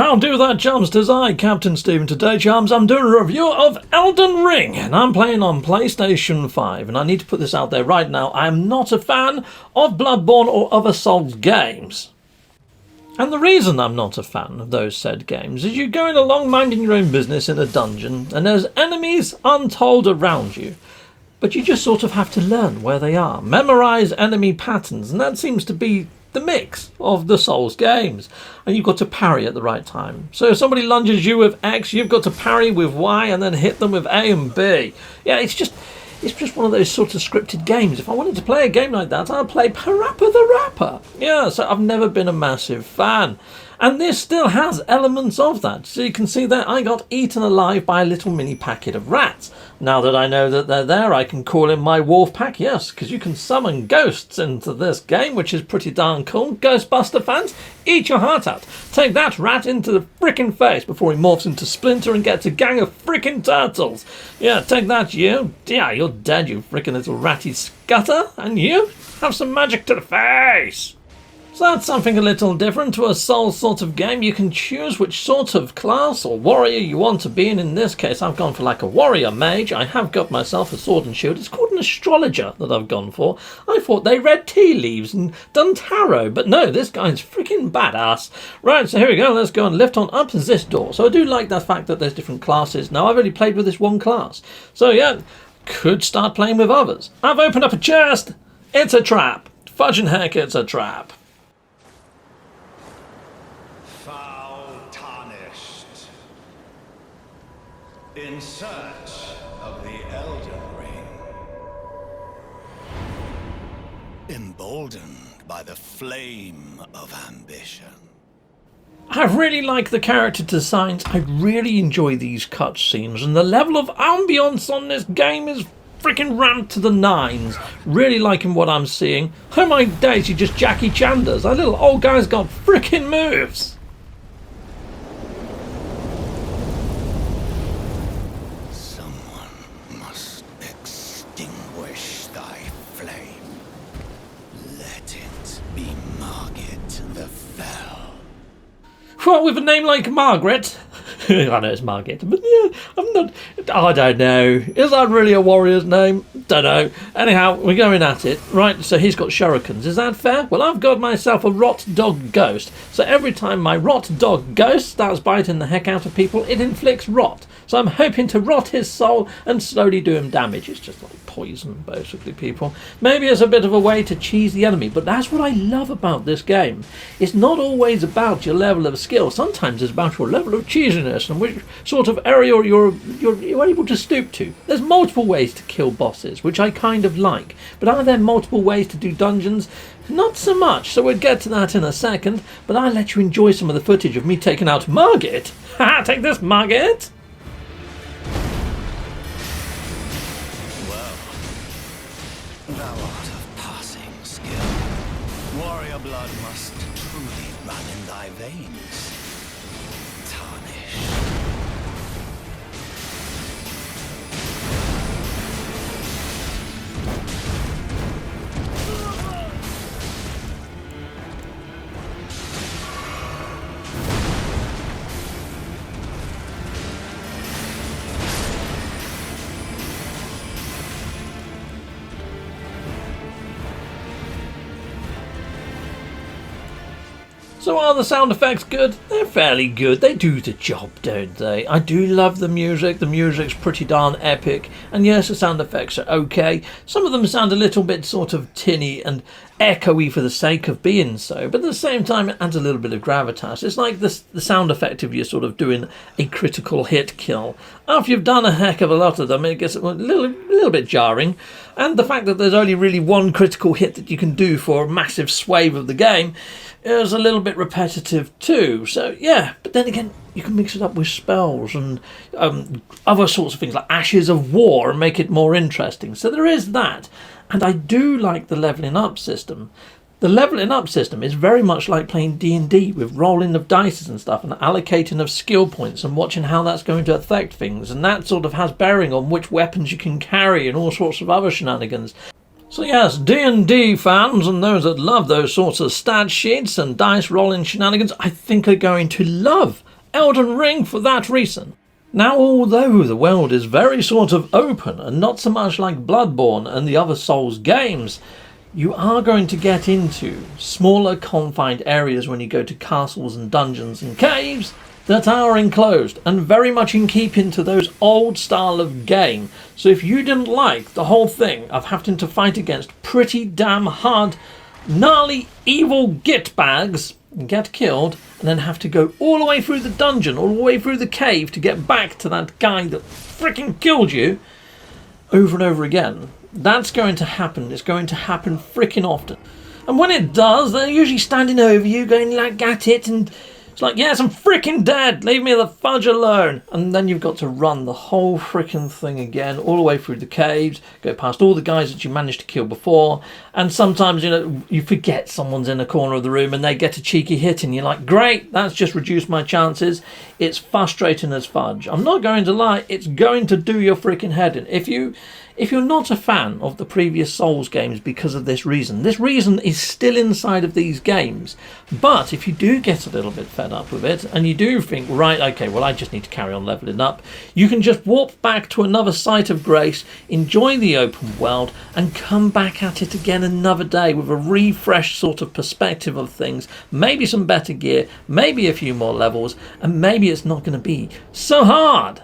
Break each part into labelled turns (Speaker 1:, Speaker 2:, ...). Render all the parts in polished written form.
Speaker 1: How do that, chums? 'Tis I, Captain Stephen. Today, chums, I'm doing a review of Elden Ring, and I'm playing on PlayStation 5. And I need to put this out there right now. I am not a fan of Bloodborne or other Souls games. And the reason I'm not a fan of those said games is you're going along minding your own business in a dungeon, and there's enemies untold around you. But you just sort of have to learn where they are, memorise enemy patterns, and that seems to be the mix of the Souls games. And you've got to parry at the right time. So if somebody lunges you with X, you've got to parry with Y and then hit them with A and B. Yeah, it's just one of those sort of scripted games. If I wanted to play a game like that, I'd play Parappa the Rapper. Yeah, so I've never been a massive fan. And this still has elements of that. So you can see that I got eaten alive by a little mini packet of rats. Now that I know that they're there, I can call in my wolf pack, yes, because you can summon ghosts into this game, which is pretty darn cool. Ghostbuster fans, eat your heart out. Take that rat into the frickin' face before he morphs into Splinter and gets a gang of frickin' turtles. Yeah, take that, you. Yeah, you're dead, you frickin' little ratty scutter. And you, have some magic to the face. So that's something a little different to a Souls sort of game. You can choose which sort of class or warrior you want to be in. In this case, I've gone for like a warrior mage. I have got myself a sword and shield. It's called an astrologer that I've gone for. I thought they read tea leaves and done tarot, but no, this guy's freaking badass. Right, so here we go. Let's go and lift on up this door. So I do like the fact that there's different classes. Now, I've only played with this one class. So yeah, could start playing with others. I've opened up a chest. It's a trap. Fudging heck, it's a trap.
Speaker 2: In search of the Elden Ring. Emboldened by the flame of ambition.
Speaker 1: I really like the character designs. I really enjoy these cutscenes, and the level of ambience on this game is freaking ramped to the nines. Really liking what I'm seeing. Oh my days, you just Jackie Chanders. That little old guy's got freaking moves. What, with a name like Margaret? I know it's Margaret, but yeah, I don't know. Is that really a warrior's name? Don't know. Anyhow, we're going at it. Right, so he's got shurikens. Is that fair? Well, I've got myself a rot dog ghost. So every time my rot dog ghost starts biting the heck out of people, it inflicts rot. So I'm hoping to rot his soul and slowly do him damage. It's just like poison, basically, people. Maybe it's a bit of a way to cheese the enemy, but that's what I love about this game. It's not always about your level of skill. Sometimes it's about your level of cheesiness and which sort of area you're able to stoop to. There's multiple ways to kill bosses, which I kind of like. But are there multiple ways to do dungeons? Not so much, so we'll get to that in a second. But I'll let you enjoy some of the footage of me taking out Margaret. Haha, take this, Margaret!
Speaker 2: Thou art of passing skill. Warrior blood must truly run in thy veins. Tarnish.
Speaker 1: So are the sound effects good? They're fairly good. They do the job, don't they? I do love the music. The music's pretty darn epic. And yes, the sound effects are okay. Some of them sound a little bit sort of tinny and echoey for the sake of being so. But at the same time, it adds a little bit of gravitas. It's like the sound effect of you sort of doing a critical hit kill. After you've done a heck of a lot of them, it gets a little bit jarring. And the fact that there's only really one critical hit that you can do for a massive swathe of the game is a little bit repetitive too. So yeah, but then again, you can mix it up with spells and other sorts of things like Ashes of War and make it more interesting. So there is that. And I do like the levelling up system. The levelling up system is very much like playing D&D with rolling of dice and stuff and allocating of skill points and watching how that's going to affect things. And that sort of has bearing on which weapons you can carry and all sorts of other shenanigans. So yes, D&D fans and those that love those sorts of stat sheets and dice rolling shenanigans, I think are going to love Elden Ring for that reason. Now, although the world is very sort of open and not so much like Bloodborne and the other Souls games, you are going to get into smaller confined areas when you go to castles and dungeons and caves that are enclosed and very much in keeping to those old style of game. So if you didn't like the whole thing of having to fight against pretty damn hard, gnarly, evil gitbags and get killed, and then have to go all the way through the dungeon, all the way through the cave to get back to that guy that freaking killed you over and over again, that's going to happen. It's going to happen freaking often. And when it does, they're usually standing over you going like at it, and it's like, yes, I'm freaking dead, leave me the fudge alone. And then you've got to run the whole freaking thing again, all the way through the caves, go past all the guys that you managed to kill before, and sometimes, you know, you forget someone's in a corner of the room and they get a cheeky hit and you're like, great, that's just reduced my chances. It's frustrating as fudge. I'm not going to lie, it's going to do your freaking head in. If you're not a fan of the previous Souls games because of this reason is still inside of these games. But if you do get a little bit fed up with it and you do think, right, okay, well, I just need to carry on leveling up, you can just warp back to another site of grace, enjoy the open world, and come back at it again another day with a refreshed sort of perspective of things, maybe some better gear, maybe a few more levels, and maybe it's not going to be so hard.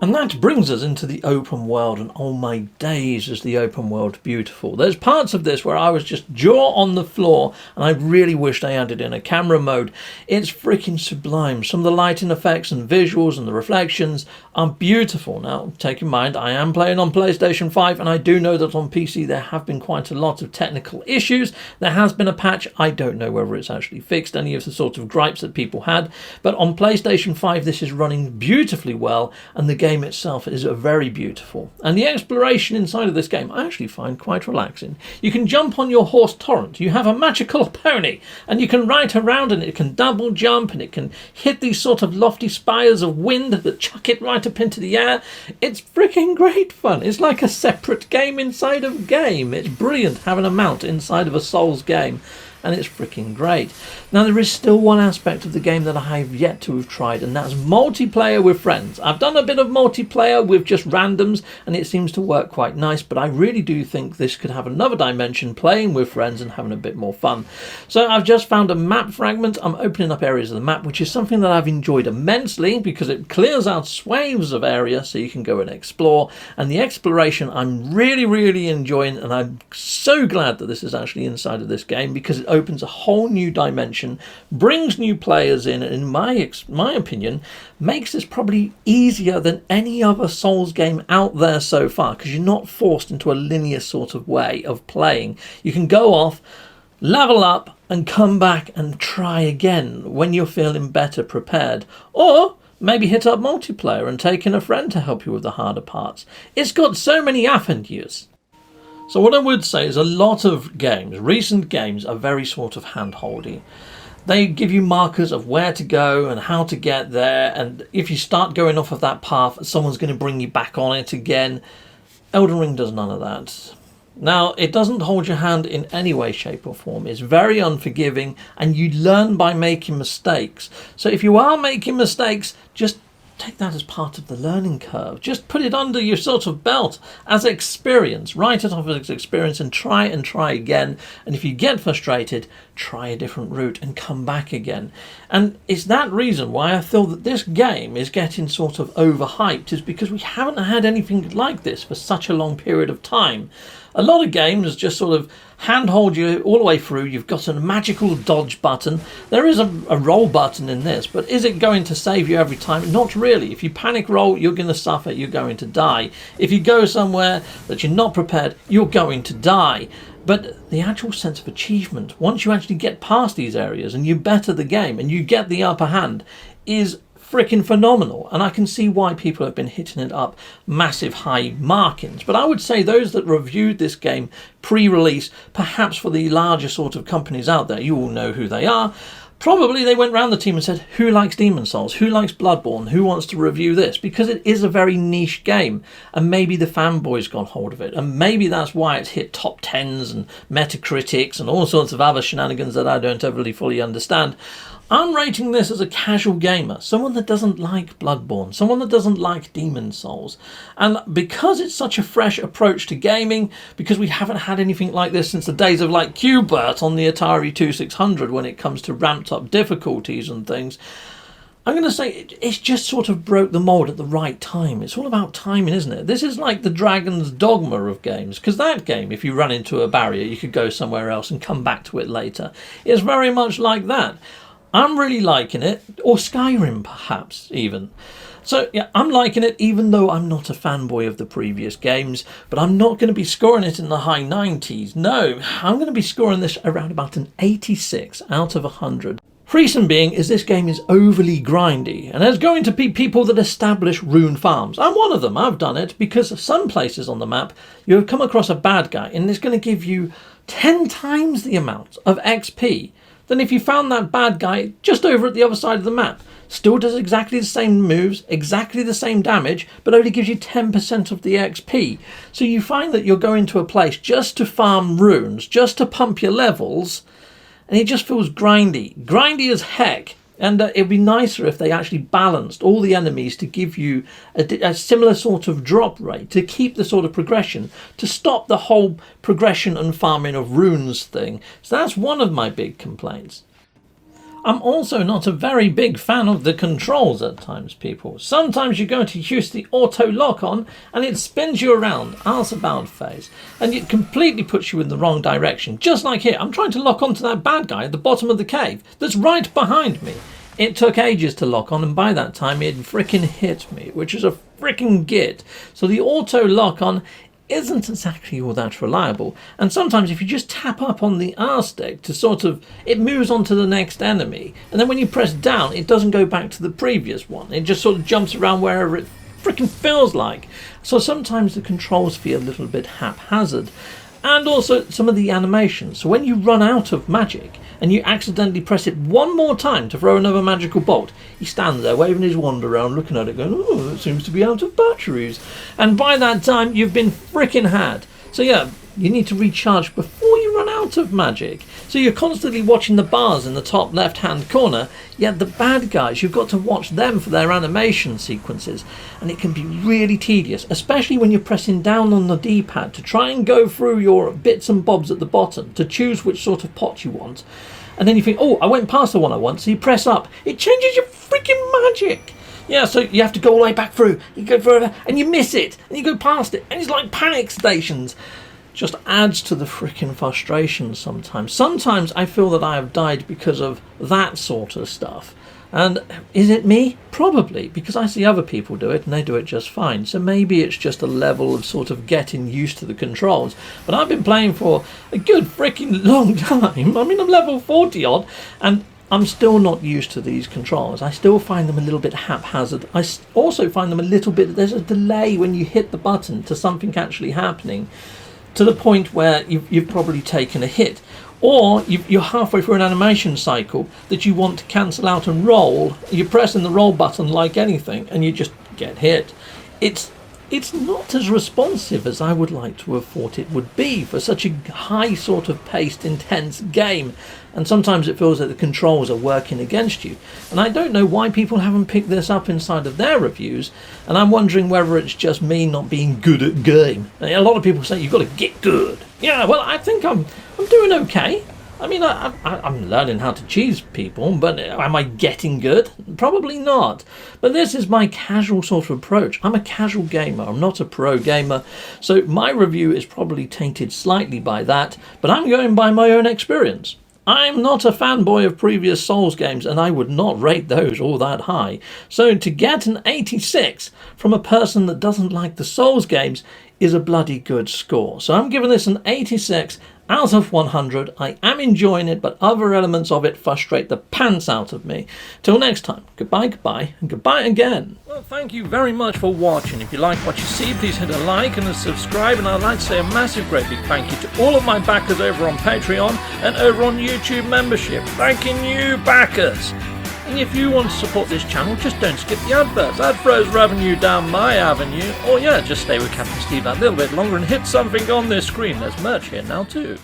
Speaker 1: And that brings us into the open world, and oh my days is the open world beautiful. There's parts of this where I was just jaw on the floor, and I really wished I added in a camera mode. It's freaking sublime. Some of the lighting effects and visuals and the reflections are beautiful. Now, take in mind, I am playing on PlayStation 5, and I do know that on PC there have been quite a lot of technical issues. There has been a patch. I don't know whether it's actually fixed any of the sort of gripes that people had, but on PlayStation 5 this is running beautifully well, and the game itself is very beautiful. And the exploration inside of this game I actually find quite relaxing. You can jump on your horse Torrent, you have a magical pony, and you can ride around, and it can double jump, and it can hit these sort of lofty spires of wind that chuck it right up into the air. It's freaking great fun. It's like a separate game inside of game. It's brilliant having a mount inside of a Souls game, and it's freaking great. Now, there is still one aspect of the game that I have yet to have tried, and that's multiplayer with friends. I've done a bit of multiplayer with just randoms, and it seems to work quite nice, but I really do think this could have another dimension, playing with friends and having a bit more fun. So I've just found a map fragment. I'm opening up areas of the map, which is something that I've enjoyed immensely because it clears out swathes of area so you can go and explore, and the exploration I'm really enjoying, and I'm so glad that this is actually inside of this game because it opens a whole new dimension, brings new players in, and in my opinion makes this probably easier than any other Souls game out there so far, because you're not forced into a linear sort of way of playing. You can go off, level up, and come back and try again when you're feeling better prepared, or maybe hit up multiplayer and take in a friend to help you with the harder parts. It's got so many avenues. So what I would say is a lot of games, recent games, are very sort of hand-holdy. They give you markers of where to go and how to get there, and if you start going off of that path, someone's going to bring you back on it again. Elden Ring does none of that. Now, it doesn't hold your hand in any way, shape or form. It's very unforgiving, and you learn by making mistakes. So if you are making mistakes, just take that as part of the learning curve. Just put it under your sort of belt as experience. Write it off as experience and try again. And if you get frustrated, try a different route and come back again. And it's that reason why I feel that this game is getting sort of overhyped, is because we haven't had anything like this for such a long period of time. A lot of games just sort of handhold you all the way through. You've got a magical dodge button. There is a roll button in this, but is it going to save you every time? Not really. If you panic roll, you're going to suffer. You're going to die. If you go somewhere that you're not prepared, you're going to die. But the actual sense of achievement, once you actually get past these areas and you better the game and you get the upper hand, is freaking phenomenal. And I can see why people have been hitting it up massive high markings. But I would say those that reviewed this game pre-release, perhaps for the larger sort of companies out there, you all know who they are, probably they went round the team and said, who likes Demon Souls? Who likes Bloodborne? Who wants to review this? Because it is a very niche game, and maybe the fanboys got hold of it, and maybe that's why it's hit top 10s and Metacritics and all sorts of other shenanigans that I don't overly fully understand. I'm rating this as a casual gamer, someone that doesn't like Bloodborne, someone that doesn't like Demon Souls. And because it's such a fresh approach to gaming, because we haven't had anything like this since the days of like Qbert on the Atari 2600 when it comes to ramped up difficulties and things, I'm going to say it's just sort of broke the mould at the right time. It's all about timing, isn't it? This is like the Dragon's Dogma of games, because that game, if you run into a barrier, you could go somewhere else and come back to it later. It's very much like that. I'm really liking it, or Skyrim perhaps even. So yeah, I'm liking it even though I'm not a fanboy of the previous games, but I'm not going to be scoring it in the high 90s. No, I'm going to be scoring this around about an 86 out of 100. Reason being is this game is overly grindy, and there's going to be people that establish rune farms. I'm one of them, I've done it, because some places on the map you'll come across a bad guy and it's going to give you 10 times the amount of XP than if you found that bad guy just over at the other side of the map. Still does exactly the same moves, exactly the same damage, but only gives you 10% of the XP. So you find that you're going to a place just to farm runes, just to pump your levels, and it just feels grindy. Grindy as heck. And it'd be nicer if they actually balanced all the enemies to give you a similar sort of drop rate, to keep the sort of progression, to stop the whole progression and farming of runes thing. So that's one of my big complaints. I'm also not a very big fan of the controls at times, people. Sometimes you're going to use the auto lock on and it spins you around, arse about face, and it completely puts you in the wrong direction. Just like here, I'm trying to lock onto that bad guy at the bottom of the cave that's right behind me. It took ages to lock on, and by that time it frickin' hit me, which is a frickin' git. So the auto lock on isn't exactly all that reliable, and sometimes if you just tap up on the R stick to sort of, it moves on to the next enemy, and then when you press down it doesn't go back to the previous one, it just sort of jumps around wherever it freaking feels like. So sometimes the controls feel a little bit haphazard, and also some of the animations. So when you run out of magic and you accidentally press it one more time to throw another magical bolt, he stands there waving his wand around, looking at it going, oh, it seems to be out of batteries. And by that time you've been frickin' had. So yeah, you need to recharge before you run out of magic. So you're constantly watching the bars in the top left hand corner, yet the bad guys, you've got to watch them for their animation sequences, and it can be really tedious, especially when you're pressing down on the D-pad to try and go through your bits and bobs at the bottom to choose which sort of pot you want, and then you think, oh, I went past the one I want, so you press up, it changes your freaking magic. Yeah, so you have to go all the way back through, you go further, and you miss it, and you go past it, and it's like panic stations. Just adds to the freaking frustration sometimes. Sometimes I feel that I have died because of that sort of stuff. And is it me? Probably, because I see other people do it and they do it just fine. So maybe it's just a level of sort of getting used to the controls. But I've been playing for a good freaking long time. I mean, I'm level 40 odd, and I'm still not used to these controls. I still find them a little bit haphazard. I also find them a little bit, there's a delay when you hit the button to something actually happening, to the point where you've probably taken a hit, or you're halfway through an animation cycle that you want to cancel out and roll. You're pressing the roll button like anything and you just get hit. It's not as responsive as I would like to have thought it would be for such a high sort of paced, intense game, and sometimes it feels that the controls are working against you. And I don't know why people haven't picked this up inside of their reviews, and I'm wondering whether it's just me not being good at game. A lot of people say you've got to get good. Yeah, well, I think I'm doing okay. I mean, I'm learning how to cheese people, but am I getting good? Probably not. But this is my casual sort of approach. I'm a casual gamer. I'm not a pro gamer. So my review is probably tainted slightly by that, but I'm going by my own experience. I'm not a fanboy of previous Souls games, and I would not rate those all that high. So to get an 86 from a person that doesn't like the Souls games is a bloody good score. So I'm giving this an 86 out of 100. I am enjoying it, but other elements of it frustrate the pants out of me. Till next time, goodbye, and goodbye again. Well, thank you very much for watching. If you like what you see, please hit a like and a subscribe, and I'd like to say a massive, great big thank you to all of my backers over on Patreon and over on YouTube membership. Thanking you, backers. And if you want to support this channel, just don't skip the adverts. That throws revenue down my avenue. Or yeah, just stay with Captain Steve that little bit longer and hit something on this screen. There's merch here now too.